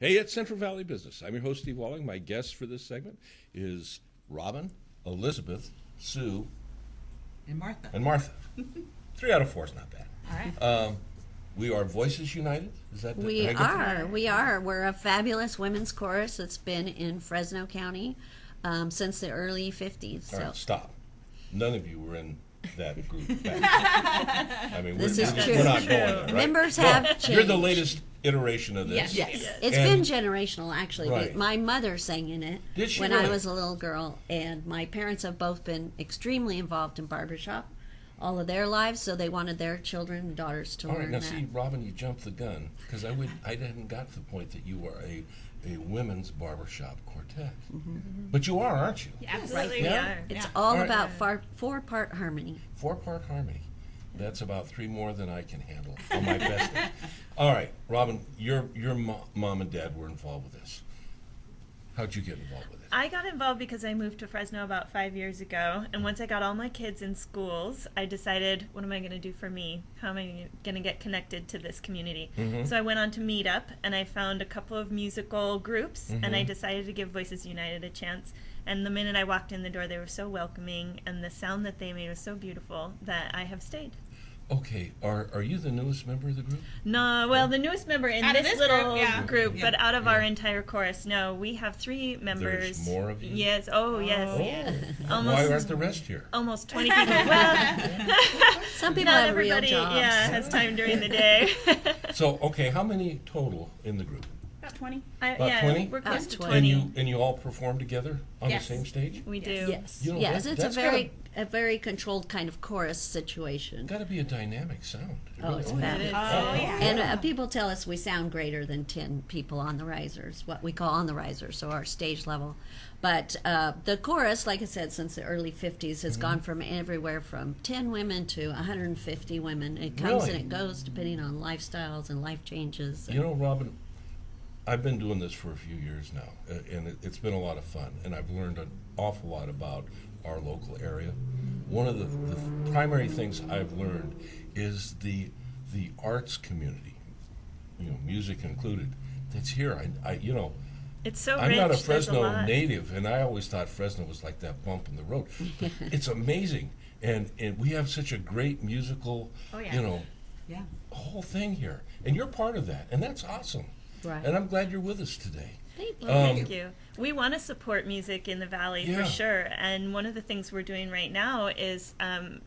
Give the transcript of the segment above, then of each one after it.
Hey, it's Central Valley Business. I'm your host, Steve Walling. My guest for this segment is Robin, Elizabeth, Sue, and Martha. 3 out of 4 is not bad. All right. We are Voices United. Is that the We are. We're a fabulous women's chorus that's been in Fresno County since the early 50s. All right, stop. None of you were in that group back then. I mean, This we're is true. not going there, right? Members have You're changed. the latest iteration of this. Yes. It's And- been generational, actually. Right. My mother sang in it Did she when really? I was a little girl, and my parents have both been extremely involved in barbershop all of their lives, so they wanted their children and daughters to All right, learn now that. see, Robin, you jumped the gun because I hadn't got to the point that you are a women's barbershop quartet. Mm-hmm. But you are, aren't you? Absolutely, Yeah? we are. It's Yeah. all All right. about 4-part harmony. 4-part harmony. That's about 3 more than I can handle on my best day. All right, Robin, your mom and dad were involved with this. How'd you get involved with it? I got involved because I moved to Fresno about 5 years ago, and once I got all my kids in schools, I decided, what am I going to do for me? How am I going to get connected to this community? Mhm. So I went on to Meetup, and I found a couple of musical groups, and I Mhm. decided to give Voices United a chance. And the minute I walked in the door, they were so welcoming, and the sound that they made was so beautiful that I have stayed. Okay, are you the newest member of the group? No, well, the newest member in Out of this this little group, yeah. group, Yeah. but out of our entire chorus, no, we have 3 members. There's more of you? Yes. Oh, yes. Oh, Yes. why Almost. aren't the rest here? Almost 20 people. Well, Some people not have real everybody, jobs. yeah, has time during the day. So, okay, how many total in the group? About 20. About yeah, 20? we're close About to 20. 20. And you all perform together on Yes. the same stage? We do. Yes, You know, yes, that- it's that's a very controlled kind of chorus situation. Got to be a dynamic sound. It Oh, really it's is. fabulous. Oh, yeah. And people tell us we sound greater than 10 people on the risers, what we call on the risers, so our stage level. But the chorus, like I said, since the early 50s has gone from everywhere from 10 women to 150 women. It comes Really? and it goes depending on lifestyles and life changes. You know, Robin, I've been doing this for a few years now, and it's been a lot of fun, and I've learned an awful lot about our local area. One of the primary things I've learned is the arts community, you know, music included, that's here. It's so I'm rich. not a there's Fresno lot. native, and I always thought Fresno was like that bump in the road. It's amazing, and we have such a great musical, Oh, yeah. you know, Yeah. whole thing here, and you're part of that, and that's awesome. Right. And I'm glad you're with us today. Thank you. Well, thank you. We want to support music in the Valley Yeah. for sure. And one of the things we're doing right now is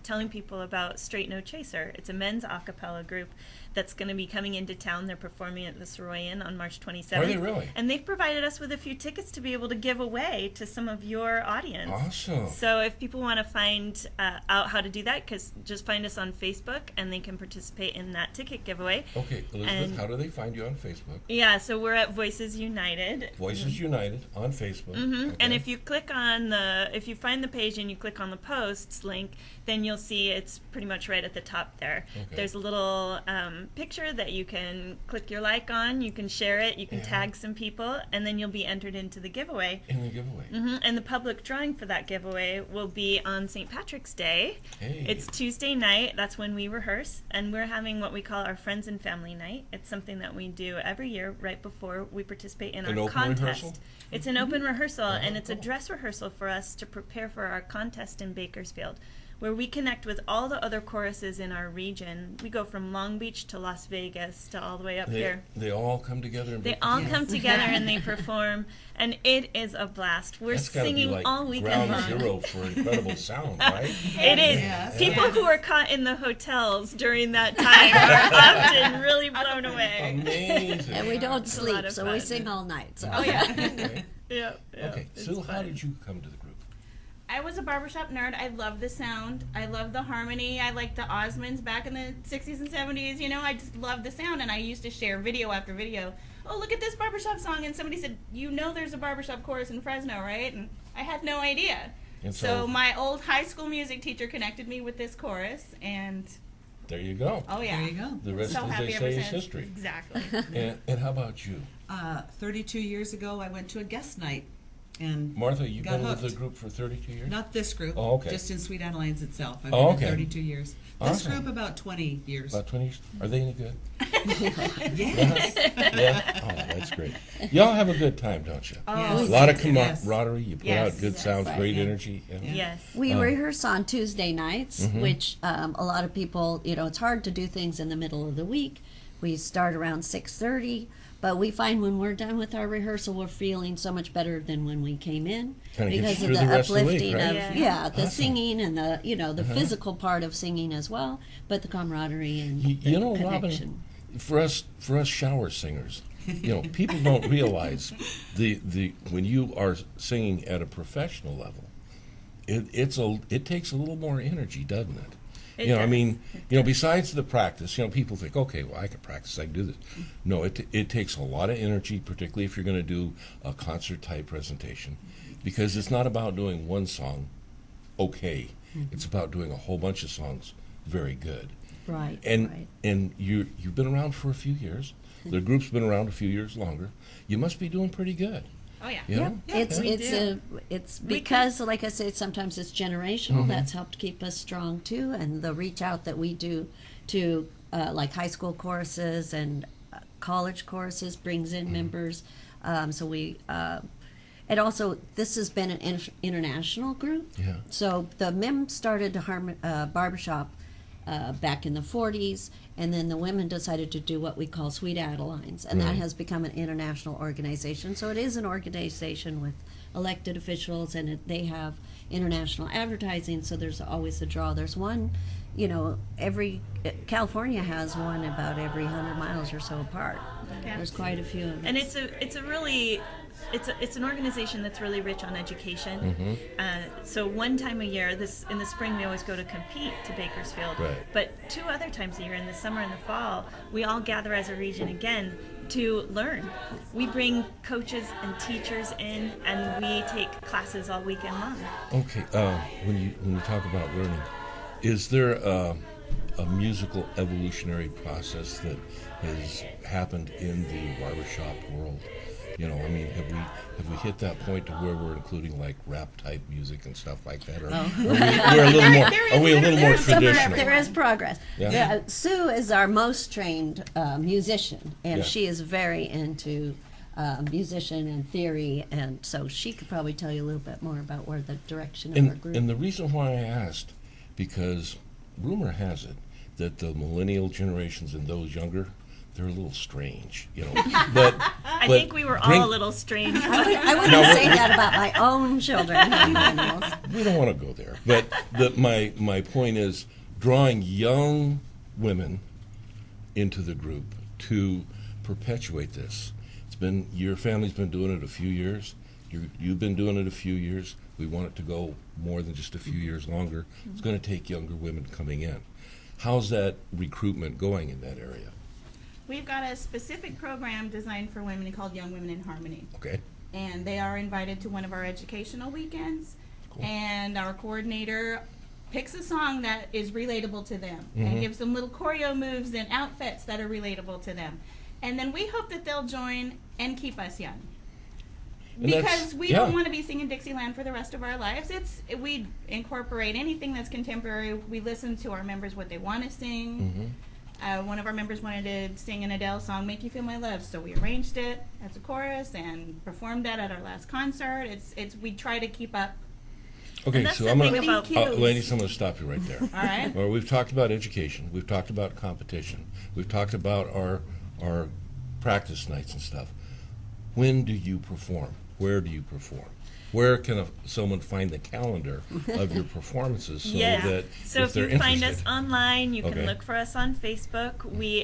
telling people about Straight No Chaser. It's a men's a cappella group that's going to be coming into town. They're performing at the Soroyan on March 27th. Are they really? And they've provided us with a few tickets to be able to give away to some of your audience. Awesome. So if people want to find out how to do that, just find us on Facebook and they can participate in that ticket giveaway. Okay, Elizabeth, And- how do they find you on Facebook? Yeah, so we're at Voices United. Voices United on Facebook. And Okay. if you click on if you find the page and you click on the posts link, then you'll see it's pretty much right at the top there. Okay. There's a little picture that you can click your like on, you can share it, you can Yeah. tag some people, and then you'll be entered into the giveaway. In the giveaway. And the public drawing for that giveaway will be on St. Patrick's Day. Hey. It's Tuesday night. That's when we rehearse, and we're having what we call our Friends and Family Night. It's something that we do every year right before we participate in An our open contest. rehearsal? It's an open rehearsal, and it's a cool. dress rehearsal for us to prepare for our contest in Bakersfield, where we connect with all the other choruses in our region. We go from Long Beach to Las Vegas to all the way up here. They all come together and They all come together and they perform, and it is a blast. We're That's gotta be singing like all weekend ground long. zero for incredible sound, right? It is. Yes. People who are caught in the hotels during that time are often really blown away. Amazing. And we don't It's a sleep, lot of so we fun. sing all night. So. Oh, yeah. Okay, Yeah. okay. it's Sue, how fun. did you come to the group? I was a barbershop nerd. I love the sound. I love the harmony. I like the Osmonds back in the 60s and 70s. You know, I just love the sound. And I used to share video after video. Oh, look at this barbershop song. And somebody said, you know there's a barbershop chorus in Fresno, right? And I had no idea. And So my old high school music teacher connected me with this chorus. And, there you go. oh, yeah. There you go. The rest, So as happy they ever say, is since. history. Exactly. And how about you? 32 years ago, I went to a guest night, and Martha, you've Got been with the hooked. group for 32 years? not this group, Oh, okay. just in Sweet Adelines itself. I've Oh, been okay. there 32 years. This Awesome. group about 20 years. About 20 years? Are they any good? Yes. Yeah. Oh, that's great. Y'all have a good time, don't you? Oh, A lot of Yes. camaraderie. You put Yes. out good sounds, Right. great Yeah. energy. Yeah. Yes. We rehearse on Tuesday nights, Mm-hmm. which a lot of people, it's hard to do things in the middle of the week. We start around 6:30, but we find when we're done with our rehearsal, we're feeling so much better than when we came in Kinda gets because you of through the the rest of the week, uplifting right? of Yeah. the Awesome. singing and the physical part of singing as well, but the camaraderie and the You know, connection. Robin, for us shower singers, people don't realize the when you are singing at a professional level, it takes a little more energy, doesn't it? It I does. mean, besides the practice, people think, okay, well, I can practice, I can do this. No, it takes a lot of energy, particularly if you're going to do a concert type presentation, because it's not about doing one song okay. It's about doing a whole bunch of songs very good. Right. And right. and you've been around for a few years. The group's been around a few years longer. You must be doing pretty good. Oh yeah. You know? It's we it's do. it's We because like I said, sometimes it's generational. That's helped keep us strong too, and the reach out that we do to like high school choruses and college choruses brings in members. So we and also this has been an international group. Yeah. So the men started barbershop back in the 40s, and then the women decided to do what we call Sweet Adelines, and that Right. has become an international organization. So it is an organization with elected officials, and they have international advertising, so there's always a draw. There's one, California has one about every 100 miles or so apart. Yeah. There's quite a few of them. And it's an organization that's really rich on education. So one time a year, in the spring, we always go to compete to Bakersfield. Right. But 2 other times a year, in the summer and the fall, we all gather as a region again to learn. We bring coaches and teachers in, and we take classes all weekend long. Okay. When you talk about learning, is there a musical evolutionary process that has happened in the barbershop world? I mean, have we hit that point to where we're including like rap type music and stuff like that, or we're a little more? Are we a little more traditional? There is progress. Yeah. Sue is our most trained musician, and Yeah. she is very into musician and theory, and so she could probably tell you a little bit more about where the direction of our group. And the reason why I asked, because rumor has it that the millennial generations and those younger, they're a little strange, But I think we were all a little strange. I wouldn't say that about my own children. we don't want to go there. But my point is drawing young women into the group to perpetuate this. Your family's been doing it a few years. You've been doing it a few years. We want it to go more than just a few years longer. It's going to take younger women coming in. How's that recruitment going in that area? We've got a specific program designed for women called Young Women in Harmony. Okay. And they are invited to one of our educational weekends. Cool. And our coordinator picks a song that is relatable to them and gives them little choreo moves and outfits that are relatable to them. And then we hope that they'll join and keep us young. And that's- Because we yeah. don't want to be singing Dixieland for the rest of our lives. We incorporate anything that's contemporary. We listen to our members what they want to sing. One of our members wanted to sing an Adele song, "Make You Feel My Love," so we arranged it as a chorus and performed that at our last concert. We try to keep up. Okay, And that's so the I'm thing going about- to, ladies, I'm going to stop you right there. All right. Well, we've talked about education. We've talked about competition. We've talked about our practice nights and stuff. When do you perform? Where do you perform? Where can someone find the calendar of your performances so that So if if they're you find interested? us online, you can Okay. look for us on Facebook.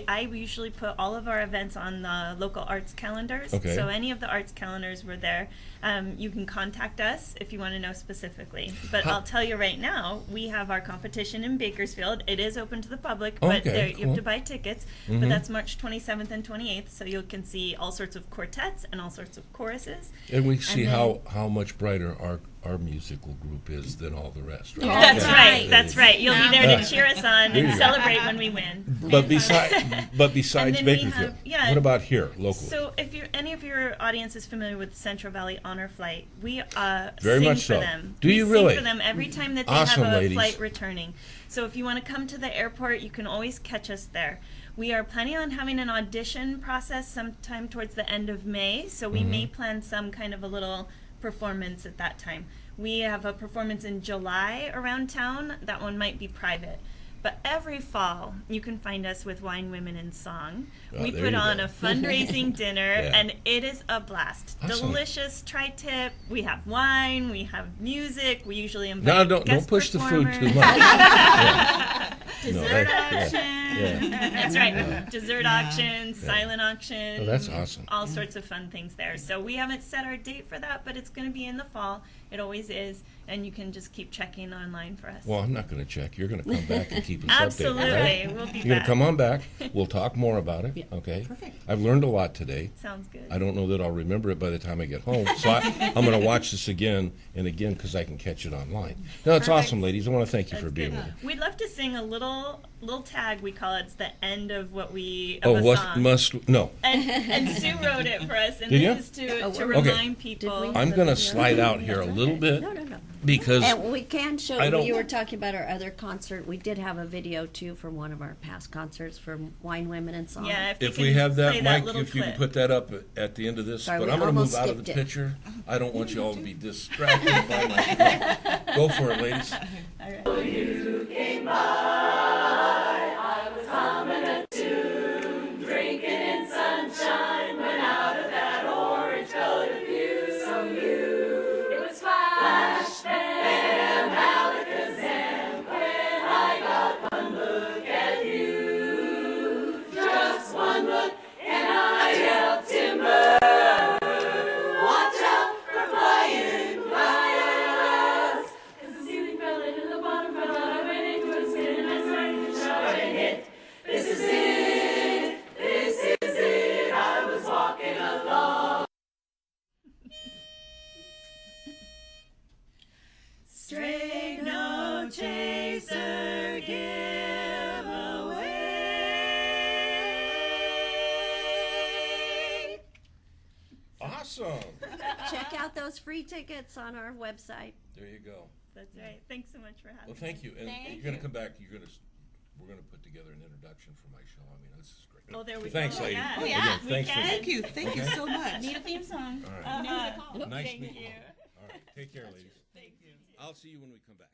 I usually put all of our events on the local arts calendars. Okay. So any of the arts calendars were there. You can contact us if you want to know specifically. But I'll tell you right now, we have our competition in Bakersfield. It is open to the public, but Okay, you cool. have to buy tickets. But that's March 27th and 28th, so you can see all sorts of quartets and all sorts of choruses. And we see then- how much brighter our musical group is than all the rest. Right? That's Okay. right. That's right. You'll be there to cheer us on There you and go. celebrate when we win. But besides And then we Bakersfield, have- yeah. what about here locally? So, if any of your audience is familiar with Central Valley Honor Flight, we Very sing much for so. them. Do we you sing really? for them every time that they Awesome, have a ladies. flight returning. So, if you want to come to the airport, you can always catch us there. We are planning on having an audition process sometime towards the end of May, so we may plan some kind of a little performance at that time. We have a performance in July around town. That one might be private. But every fall, you can find us with Wine, Women, and Song. Oh, We there put you on go. a fundraising dinner, Yeah. and it is a blast. Awesome. Delicious tri-tip. We have wine. We have music. We usually invite No, don't guest push the food too performers. much. Yeah. No, Dessert that- yeah. auction. Yeah. That's right. Dessert auction, Yeah. silent auction. Oh, that's awesome. All sorts of fun things there. So we haven't set our date for that, but it's going to be in the fall. It always is. And you can just keep checking online for us. Well, I'm not going to check. You're going to come back and keep us Absolutely. updated. Right? We'll be You're going back. to come on back. We'll talk more about it. Okay. Perfect. I've learned a lot today. Sounds good. I don't know that I'll remember it by the time I get home. So I'm going to watch this again and again because I can catch it online. No, it's Perfect. awesome, ladies. I want to thank you for That's being good. with me. We'd love to sing a little tag, we call it. It's the end of what we, Oh, of a what song. no. And Sue wrote it for us, and Did ya? this is to Okay. remind Did people. we? I'm going to slide out here a little bit No, no, no. because And we can show, I don't- you were talking about our other concert. We did have a video too from one of our past concerts from Wine, Women, and Song. Yeah, if you we can have that, play Mike, little if you can clip. put that up at the end of this. Sorry, But we I'm going to move almost out of the skipped it. picture. I don't want you all to be distracted by my. Go for it, ladies. All right. Straight no chaser giveaway. Awesome. Check out those free tickets on our website. There you go. That's right. Thanks so much for having Well, me. thank you. And Thank you're going to you. come back. We're going to put together an introduction for my show. I mean, this is great. Oh, there we Thanks, go. lady. Yeah. Oh, yeah. Again, thanks for can. Thank you. Thank you so much. Need a theme song. All right. You know who to call. Nice Thank meeting you. All right. Take care, ladies. Thank you. I'll see you when we come back.